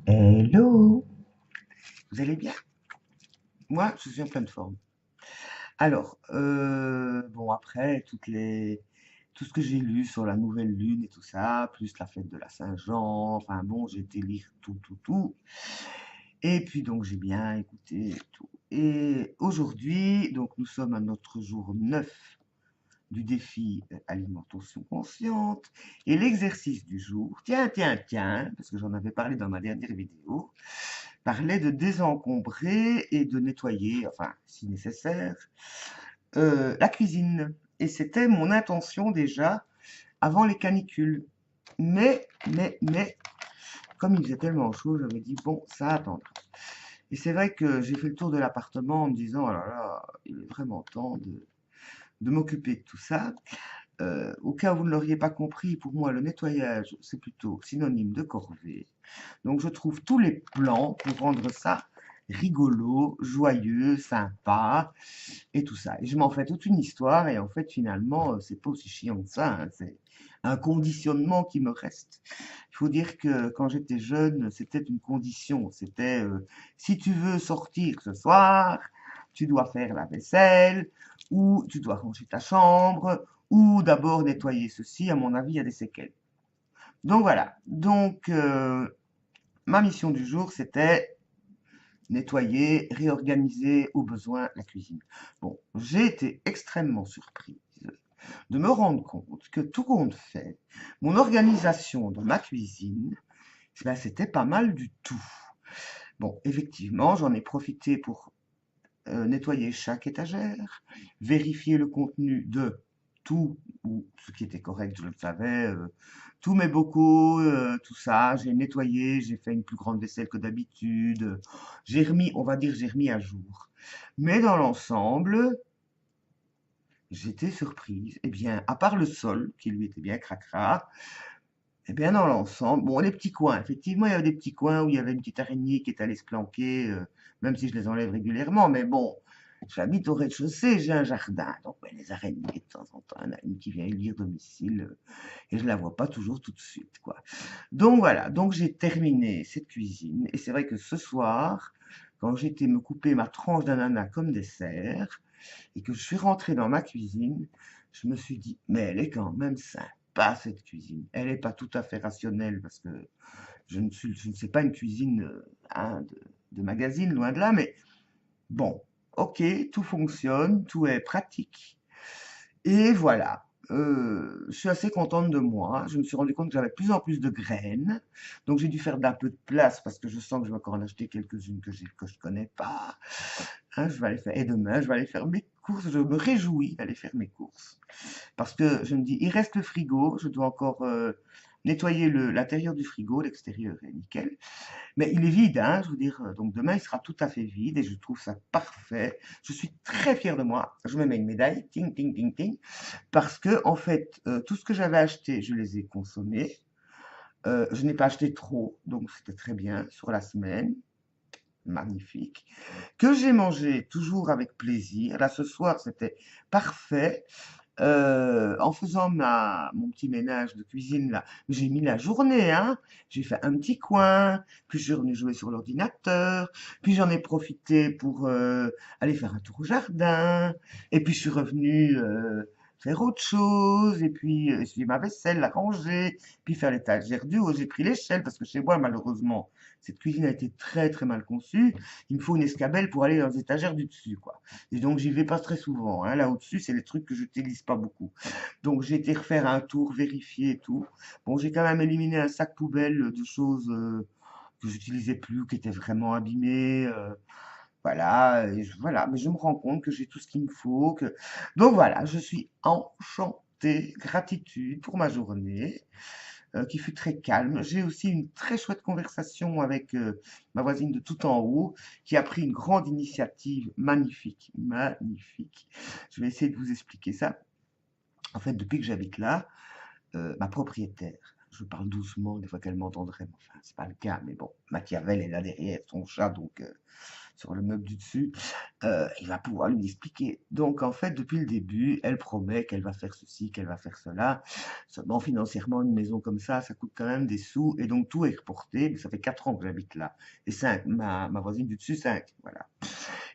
Hello, vous allez bien? Moi, je suis en pleine forme. Alors, bon, après, tout ce que j'ai lu sur la nouvelle lune et tout ça, plus la fête de la Saint-Jean, enfin bon, j'ai été lire tout. Et puis donc, j'ai bien écouté et tout. Et aujourd'hui, donc, nous sommes à notre jour 9 du défi alimentation consciente. Et l'exercice du jour, tiens, parce que j'en avais parlé dans ma dernière vidéo, parlait de désencombrer et de nettoyer, enfin, si nécessaire, la cuisine. Et c'était mon intention déjà avant les canicules. Mais, comme il faisait tellement chaud, j'avais dit, bon, ça attendra. Et c'est vrai que j'ai fait le tour de l'appartement en me disant, oh là là, il est vraiment temps de m'occuper de tout ça. Au cas où vous ne l'auriez pas compris, pour moi, le nettoyage, c'est plutôt synonyme de corvée. Donc, je trouve tous les plans pour rendre ça rigolo, joyeux, sympa, et tout ça. Et je m'en fais toute une histoire, et en fait, finalement, c'est pas aussi chiant que ça, hein. C'est un conditionnement qui me reste. Il faut dire que quand j'étais jeune, c'était une condition. C'était si tu veux sortir ce soir, tu dois faire la vaisselle, ou tu dois ranger ta chambre, ou d'abord nettoyer ceci. À mon avis, il y a des séquelles. Donc voilà. Donc ma mission du jour, c'était nettoyer, réorganiser au besoin la cuisine. Bon, j'ai été extrêmement surprise de me rendre compte que tout compte fait, mon organisation dans ma cuisine, ben, c'était pas mal du tout. Bon, effectivement, j'en ai profité pour nettoyer chaque étagère, vérifier le contenu de tout, ou ce qui était correct, je le savais, tous mes bocaux, tout ça, j'ai nettoyé, j'ai fait une plus grande vaisselle que d'habitude, j'ai remis, on va dire, j'ai remis à jour. Mais dans l'ensemble, j'étais surprise. Eh bien, à part le sol, qui lui était bien cracra, eh bien, dans l'ensemble, bon, les petits coins, effectivement, il y avait des petits coins où il y avait une petite araignée qui est allée se planquer, même si je les enlève régulièrement, mais bon, j'habite au rez-de-chaussée, j'ai un jardin, donc ben, les araignées, de temps en temps, il y en a une qui vient élire domicile, et je la vois pas toujours tout de suite, quoi. Donc voilà, donc j'ai terminé cette cuisine, et c'est vrai que ce soir, quand j'étais me couper ma tranche d'ananas comme dessert, et que je suis rentré dans ma cuisine, je me suis dit, mais elle est quand même sympa cette cuisine. Elle n'est pas tout à fait rationnelle parce que je ne sais pas une cuisine hein, de magazine, loin de là, mais bon, ok, tout fonctionne, tout est pratique. Et voilà. Je suis assez contente de moi. Je me suis rendu compte que j'avais de plus en plus de graines. Donc j'ai dû faire d'un peu de place parce que je sens que je vais encore en acheter quelques-unes que je connais pas. Hein, je vais aller faire, et demain, je vais aller faire mes courses. Je me réjouis d'aller faire mes courses. Parce que je me dis, il reste le frigo. Je dois encore nettoyer l'intérieur du frigo. L'extérieur est nickel. Mais il est vide, hein, je veux dire. Donc demain, il sera tout à fait vide et je trouve ça parfait. Je suis très fier de moi. Je me mets une médaille. Ting, ting, ting, ting. Parce que, en fait, tout ce que j'avais acheté, je les ai consommés. Je n'ai pas acheté trop. Donc c'était très bien sur la semaine. Magnifique, que j'ai mangé toujours avec plaisir. Là, ce soir, c'était parfait. En faisant mon petit ménage de cuisine, là, j'ai mis la journée, hein. J'ai fait un petit coin, puis je suis revenu jouer sur l'ordinateur, puis j'en ai profité pour aller faire un tour au jardin, et puis je suis revenu faire autre chose, et puis essuyer ma vaisselle, la ranger, puis faire l'étagère du haut. J'ai pris l'échelle, parce que chez moi, malheureusement, cette cuisine a été très très mal conçue. Il me faut une escabelle pour aller dans les étagères du dessus, quoi. Et donc, j'y vais pas très souvent, hein. Là au-dessus, c'est les trucs que je n'utilise pas beaucoup. Donc, j'ai été refaire un tour, vérifier et tout. Bon, j'ai quand même éliminé un sac poubelle de choses que j'utilisais plus, qui étaient vraiment abîmées. Voilà, voilà. Mais je me rends compte que j'ai tout ce qu'il me faut. Donc voilà, je suis enchantée, gratitude pour ma journée qui fut très calme. J'ai aussi une très chouette conversation avec ma voisine de tout en haut, qui a pris une grande initiative magnifique, magnifique. Je vais essayer de vous expliquer ça. En fait, depuis que j'habite là, ma propriétaire, je parle doucement, des fois qu'elle m'entendrait, mais enfin, c'est pas le cas, mais bon, Machiavel est là derrière son chat, donc sur le meuble du dessus, il va pouvoir lui expliquer. Donc, en fait, depuis le début, elle promet qu'elle va faire ceci, qu'elle va faire cela. Seulement, financièrement, une maison comme ça coûte quand même des sous. Et donc, tout est reporté. Mais ça fait 4 ans que j'habite là. Et 5, ma voisine du dessus, 5. Voilà.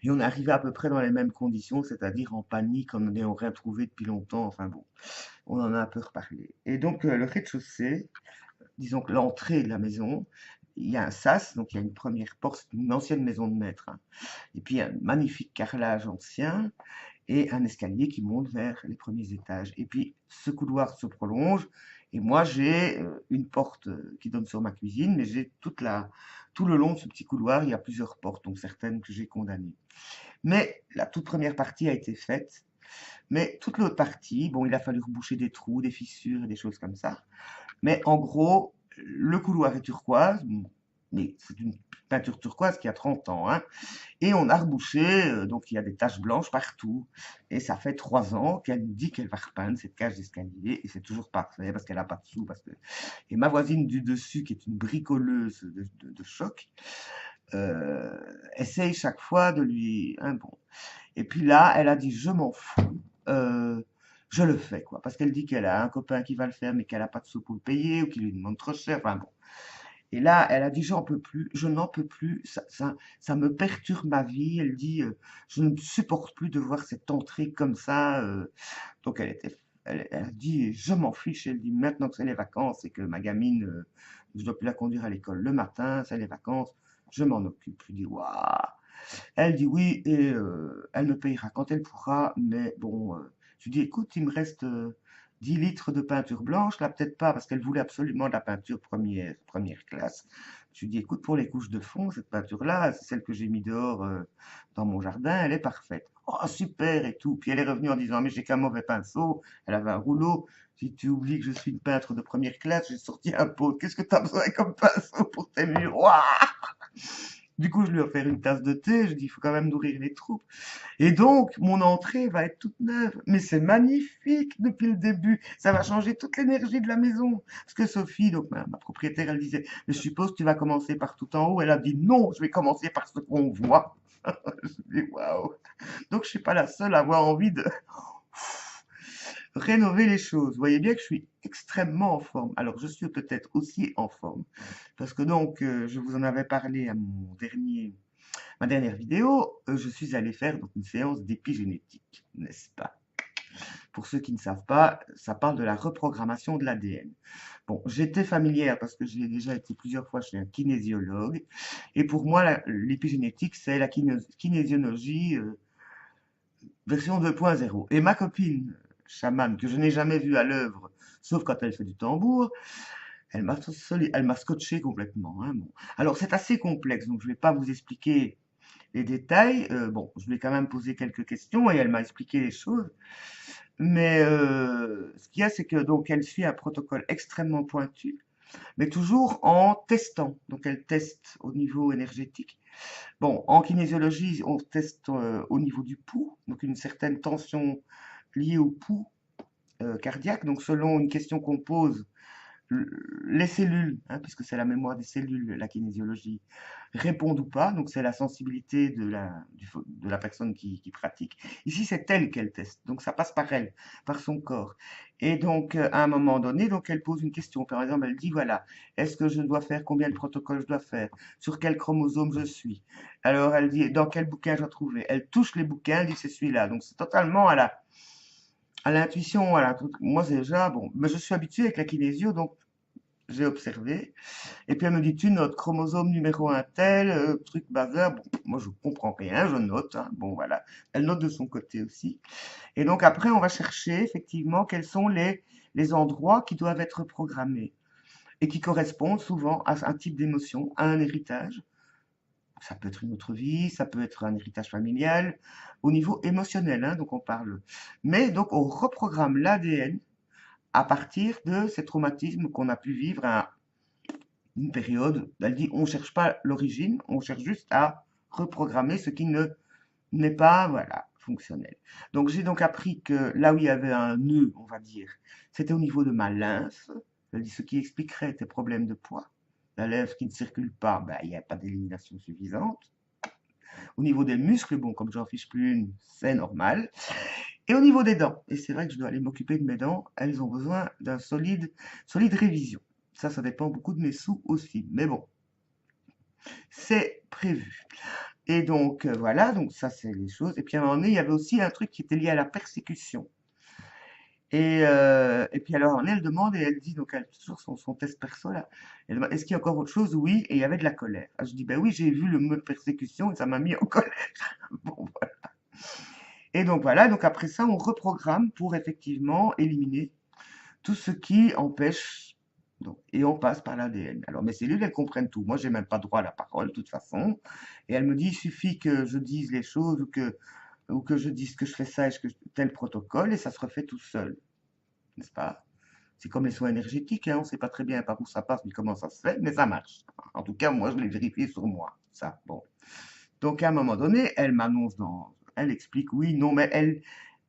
Et on est arrivé à peu près dans les mêmes conditions, c'est-à-dire en panique, en n'ayant rien trouvé depuis longtemps. Enfin bon, on en a un peu reparlé. Et donc, le rez-de-chaussée, disons que l'entrée de la maison, il y a un sas, donc il y a une première porte, c'est une ancienne maison de maître, hein. Et puis un magnifique carrelage ancien et un escalier qui monte vers les premiers étages. Et puis ce couloir se prolonge et moi j'ai une porte qui donne sur ma cuisine, mais j'ai tout le long de ce petit couloir, il y a plusieurs portes, donc certaines que j'ai condamnées. Mais la toute première partie a été faite. Mais toute l'autre partie, bon, il a fallu reboucher des trous, des fissures et des choses comme ça. Mais en gros, le couloir est turquoise, mais c'est une peinture turquoise qui a 30 ans, hein. Et on a rebouché, donc il y a des taches blanches partout. Et ça fait 3 ans qu'elle nous dit qu'elle va repeindre cette cage d'escalier, et c'est toujours pas fait parce qu'elle n'a pas de sous. Et ma voisine du dessus, qui est une bricoleuse de choc, essaye chaque fois de lui, hein, bon. Et puis là, elle a dit, je m'en fous, je le fais, quoi. Parce qu'elle dit qu'elle a un copain qui va le faire, mais qu'elle n'a pas de sous pour le payer, ou qu'il lui demande trop cher, enfin bon. Et là, elle a dit, j'en peux plus, je n'en peux plus, ça me perturbe ma vie. Elle dit, je ne supporte plus de voir cette entrée comme ça. Donc elle a dit, je m'en fiche. Elle dit, maintenant que c'est les vacances et que ma gamine, je dois plus la conduire à l'école le matin, c'est les vacances, je m'en occupe. Je dis, waouh. Elle dit oui et elle me payera quand elle pourra, mais bon, je lui dis écoute, il me reste 10 litres de peinture blanche, là peut-être pas, parce qu'elle voulait absolument de la peinture première classe. Je lui dis écoute, pour les couches de fond, cette peinture-là, c'est celle que j'ai mis dehors dans mon jardin, elle est parfaite. Oh super et tout. Puis elle est revenue en disant mais j'ai qu'un mauvais pinceau, elle avait un rouleau. Si tu oublies que je suis une peintre de première classe, j'ai sorti un pot. Qu'est-ce que tu as besoin comme pinceau pour tes murs? Ouah. Du coup, je lui ai offert une tasse de thé. Je dis, il faut quand même nourrir les troupes. Et donc, mon entrée va être toute neuve. Mais c'est magnifique depuis le début. Ça va changer toute l'énergie de la maison. Parce que Sophie, donc ma propriétaire, elle disait, mais je suppose que tu vas commencer par tout en haut. Elle a dit, non, je vais commencer par ce qu'on voit. Je dis, waouh. Donc, je suis pas la seule à avoir envie de rénover les choses. Vous voyez bien que je suis extrêmement en forme. Alors, je suis peut-être aussi en forme. Parce que donc, je vous en avais parlé à ma dernière vidéo, je suis allé faire donc une séance d'épigénétique, n'est-ce pas? Pour ceux qui ne savent pas, ça parle de la reprogrammation de l'ADN. Bon, j'étais familière parce que j'ai déjà été plusieurs fois chez un kinésiologue. Et pour moi, l'épigénétique, c'est la kinésiologie version 2.0. Et ma copine chamane, que je n'ai jamais vue à l'œuvre, sauf quand elle fait du tambour, elle m'a scotché complètement, hein, bon. Alors, c'est assez complexe, donc je ne vais pas vous expliquer les détails. Bon, je lui ai quand même posé quelques questions et elle m'a expliqué les choses. Mais ce qu'il y a, c'est que donc elle suit un protocole extrêmement pointu, mais toujours en testant. Donc elle teste au niveau énergétique. Bon, en kinésiologie, on teste au niveau du pouls, donc une certaine tension liée au pouls cardiaque. Donc selon une question qu'on pose, les cellules, hein, puisque c'est la mémoire des cellules, la kinésiologie, répondent ou pas. Donc c'est la sensibilité de la personne qui pratique. Ici, c'est elle qu'elle teste. Donc ça passe par elle, par son corps. Et donc à un moment donné, donc elle pose une question. Par exemple, elle dit voilà, est-ce que je dois faire combien de protocoles je dois faire? Sur quel chromosome je suis? Alors elle dit dans quel bouquin je dois trouver? Elle touche les bouquins, elle dit c'est celui-là. Donc c'est totalement à l'intuition, voilà. Moi, c'est déjà, bon, mais je suis habitué avec la kinésio, donc j'ai observé. Et puis elle me dit, tu notes chromosome numéro un tel, truc bazar. Bon, moi je comprends rien, je note, hein. Bon voilà. Elle note de son côté aussi. Et donc après, on va chercher effectivement quels sont les endroits qui doivent être programmés et qui correspondent souvent à un type d'émotion, à un héritage. Ça peut être une autre vie, ça peut être un héritage familial, au niveau émotionnel, hein, donc on parle. Mais donc on reprogramme l'ADN à partir de ces traumatismes qu'on a pu vivre à une période. Elle dit, on ne cherche pas l'origine, on cherche juste à reprogrammer ce qui ne n'est pas, voilà, fonctionnel. Donc j'ai donc appris que là où il y avait un nœud, on va dire, c'était au niveau de ma lymphe. Elle dit, ce qui expliquerait tes problèmes de poids. La lymphe qui ne circule pas, ben, il n'y a pas d'élimination suffisante. Au niveau des muscles, bon, comme j'en fiche plus une, c'est normal. Et au niveau des dents, et c'est vrai que je dois aller m'occuper de mes dents, elles ont besoin d'un solide révision. Ça dépend beaucoup de mes sous aussi. Mais bon, c'est prévu. Et donc, voilà, donc ça, c'est les choses. Et puis, à un moment donné, il y avait aussi un truc qui était lié à la persécution. Et puis, alors, elle demande et elle dit, donc, elle, toujours son test perso, là, elle demande, est-ce qu'il y a encore autre chose? Oui, et il y avait de la colère. Ah, je dis, ben oui, j'ai vu le mot persécution et ça m'a mis en colère. Bon, voilà. Et donc, voilà, donc après ça, on reprogramme pour effectivement éliminer tout ce qui empêche. Donc, et on passe par l'ADN. Alors mes cellules, elles comprennent tout. Moi, j'ai même pas droit à la parole, de toute façon. Et elle me dit, il suffit que je dise les choses ou que je dise que je fais ça et que tel protocole, et ça se refait tout seul. N'est-ce pas? C'est comme les soins énergétiques, hein. On ne sait pas très bien par où ça passe ni comment ça se fait, mais ça marche. En tout cas, moi, je l'ai vérifié sur moi. Ça, bon. Donc, à un moment donné, elle m'annonce elle explique oui, non, mais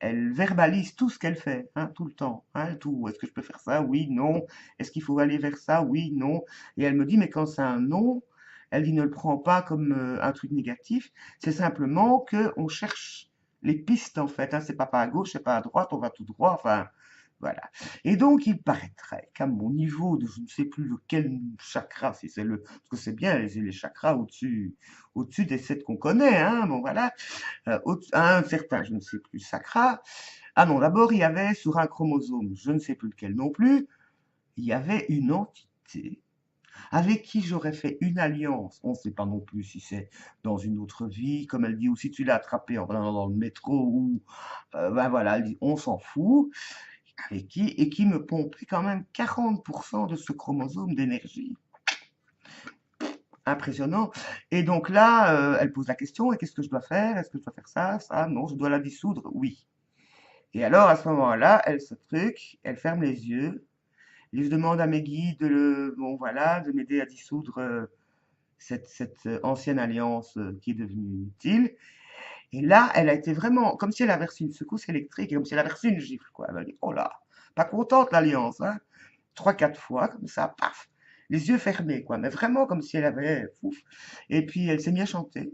elle verbalise tout ce qu'elle fait, hein, tout le temps, hein, tout. Est-ce que je peux faire ça? Oui, non. Est-ce qu'il faut aller vers ça? Oui, non. Et elle me dit, mais quand c'est un non, elle dit, ne le prends pas comme un truc négatif. C'est simplement que on cherche les pistes, en fait, hein. C'est pas à gauche, c'est pas à droite, on va tout droit. Enfin, voilà. Et donc, il paraîtrait qu'à mon niveau de je ne sais plus lequel chakra, si c'est le, parce que c'est bien les chakras au-dessus des sept qu'on connaît, hein, bon voilà, à un certain, je ne sais plus, chakra. Ah non, d'abord, il y avait sur un chromosome, je ne sais plus lequel non plus, il y avait une entité avec qui j'aurais fait une alliance. On ne sait pas non plus si c'est dans une autre vie, comme elle dit, ou si tu l'as attrapé en allant dans le métro, ou ben voilà, elle dit, on s'en fout avec qui, et qui me pompait quand même 40% de ce chromosome d'énergie. Impressionnant. Et donc là, elle pose la question, et qu'est-ce que je dois faire? Est-ce que je dois faire ça, ça? Non, je dois la dissoudre? Oui. Et alors, à ce moment-là, elle se truc, elle ferme les yeux, et je demande à mes guides bon, voilà, de m'aider à dissoudre cette ancienne alliance qui est devenue inutile. Et là, elle a été vraiment, comme si elle avait reçu une secousse électrique, et comme si elle avait reçu une gifle, quoi. Elle m'a dit, oh là, pas contente l'alliance, hein. 3, 4 fois, comme ça, paf, les yeux fermés, quoi. Mais vraiment comme si elle avait, ouf. Et puis elle s'est mise à chanter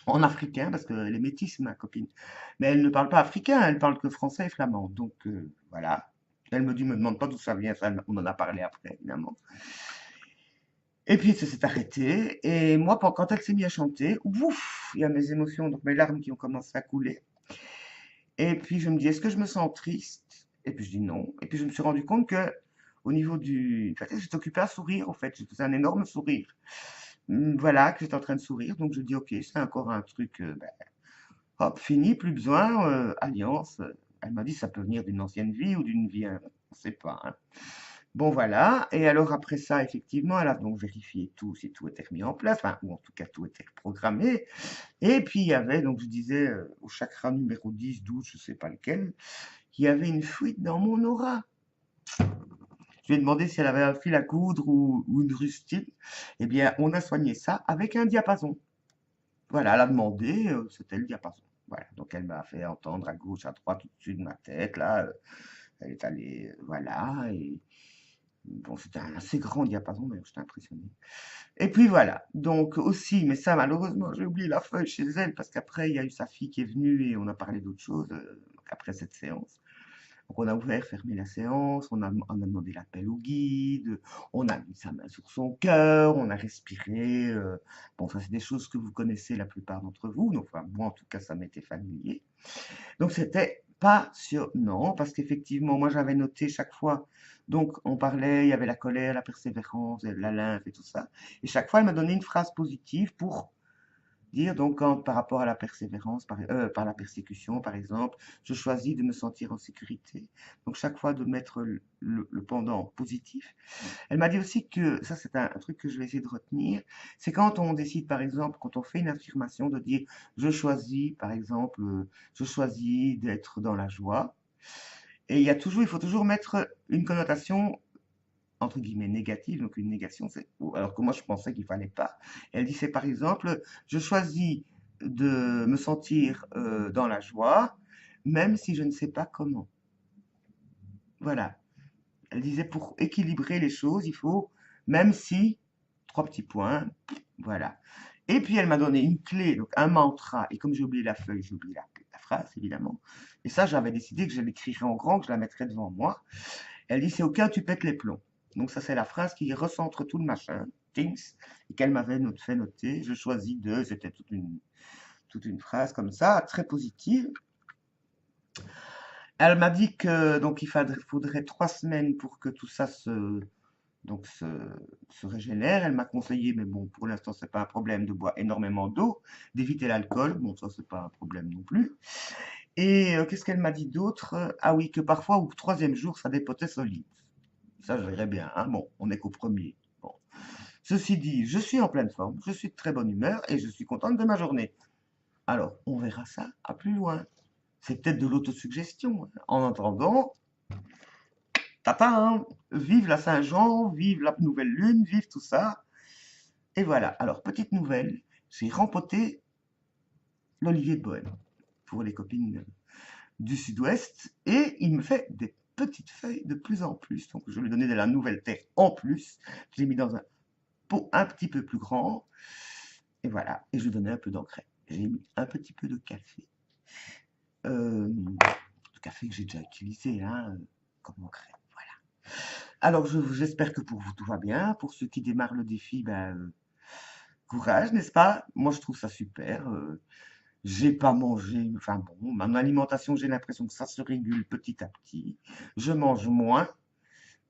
en africain, parce qu'elle est métisse, ma copine. Mais elle ne parle pas africain, elle parle que français et flamand. Donc voilà. Elle me dit, me demande pas d'où ça vient, ça, on en a parlé après, évidemment. Et puis ça s'est arrêté. Et moi, quand elle s'est mise à chanter, ouf, il y a mes émotions, donc mes larmes qui ont commencé à couler. Et puis je me dis, est-ce que je me sens triste? Et puis je dis non. Et puis je me suis rendu compte que au niveau du... J'étais occupée à sourire, en fait. Je faisais un énorme sourire. Voilà, que j'étais en train de sourire. Donc je dis, ok, c'est encore un truc, ben, hop, fini, plus besoin, alliance. Elle m'a dit, ça peut venir d'une ancienne vie ou d'une vie, on ne sait pas, hein. Bon, voilà. Et alors, après ça, effectivement, elle a donc vérifié tout, si tout était remis en place, enfin, ou en tout cas, tout était programmé. Et puis, il y avait, donc, je disais, au chakra numéro 10, 12, je ne sais pas lequel, il y avait une fuite dans mon aura. Je lui ai demandé si elle avait un fil à coudre ou une rustine. Eh bien, on a soigné ça avec un diapason. Voilà, elle a demandé, c'était le diapason. Voilà, donc elle m'a fait entendre à gauche, à droite, au-dessus de ma tête, là. Elle est allée, voilà, et bon, c'était un assez grand diapason, mais j'étais impressionné. Et puis voilà, donc aussi, mais ça malheureusement, j'ai oublié la feuille chez elle, parce qu'après, il y a eu sa fille qui est venue et on a parlé d'autre chose, après cette séance. Donc on a ouvert, fermé la séance, on a demandé l'appel au guide, on a mis sa main sur son cœur, on a respiré. Bon, ça c'est des choses que vous connaissez la plupart d'entre vous, donc enfin, moi en tout cas ça m'était familier. Donc c'était passionnant parce qu'effectivement, moi j'avais noté chaque fois, donc on parlait, il y avait la colère, la persévérance, la lymphe et tout ça. Et chaque fois elle m'a donné une phrase positive pour dire donc par rapport à la persévérance, par la persécution, par exemple, je choisis de me sentir en sécurité. Donc chaque fois de mettre le pendant positif. Elle m'a dit aussi que, ça c'est un truc que je vais essayer de retenir, c'est quand on décide par exemple, quand on fait une affirmation, de dire je choisis, par exemple, je choisis d'être dans la joie. Et il faut toujours mettre une connotation entre guillemets négative, donc une négation, alors que moi je pensais qu'il fallait pas. Elle dit c'est par exemple, je choisis de me sentir dans la joie, même si je ne sais pas comment. Voilà. Elle disait pour équilibrer les choses, il faut, même si, 3 petits points, voilà. Et puis elle m'a donné une clé, donc un mantra. Et comme j'ai oublié la feuille, j'ai oublié la phrase, évidemment. Et ça, j'avais décidé que je l'écrirais en grand, que je la mettrais devant moi. Elle dit, c'est au cas où tu pètes les plombs. Donc ça, c'est la phrase qui recentre tout le machin, Things, et qu'elle m'avait fait noter. Je choisis de, c'était toute une phrase comme ça, très positive. Elle m'a dit que donc faudrait 3 semaines pour que tout ça donc se, se régénère. Elle m'a conseillé, mais bon, pour l'instant, c'est pas un problème de boire énormément d'eau, d'éviter l'alcool. Bon, ça, c'est pas un problème non plus. Et qu'est-ce qu'elle m'a dit d'autre? Ah oui, que parfois, au troisième jour, ça dépotait solide. Ça, je verrais bien, hein. Bon, on n'est qu'au premier. Bon. Ceci dit, je suis en pleine forme, je suis de très bonne humeur et je suis contente de ma journée. Alors, on verra ça à plus loin. C'est peut-être de l'autosuggestion, hein. En attendant, tata, hein, vive la Saint-Jean, vive la nouvelle lune, vive tout ça. Et voilà. Alors, petite nouvelle, j'ai rempoté l'Olivier de Bohème pour les copines du Sud-Ouest et il me fait des petites feuilles de plus en plus. Donc, je lui ai donné de la nouvelle terre en plus. Je l'ai mis dans un pot un petit peu plus grand. Et voilà. Et je lui ai donné un peu d'engrais. J'ai mis un petit peu de café. Le café que j'ai déjà utilisé, hein, comme engrais. Voilà. Alors, j'espère que pour vous tout va bien. Pour ceux qui démarrent le défi, ben, courage, n'est-ce pas? Moi, je trouve ça super. J'ai pas mangé, enfin bon, mon alimentation, j'ai l'impression que ça se régule petit à petit. Je mange moins,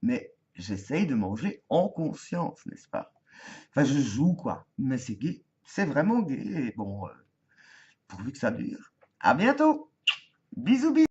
mais j'essaye de manger en conscience, n'est-ce pas? Enfin, je joue, quoi. Mais c'est gai. C'est vraiment gai. Et bon, pourvu que ça dure. À bientôt. Bisous, bisous.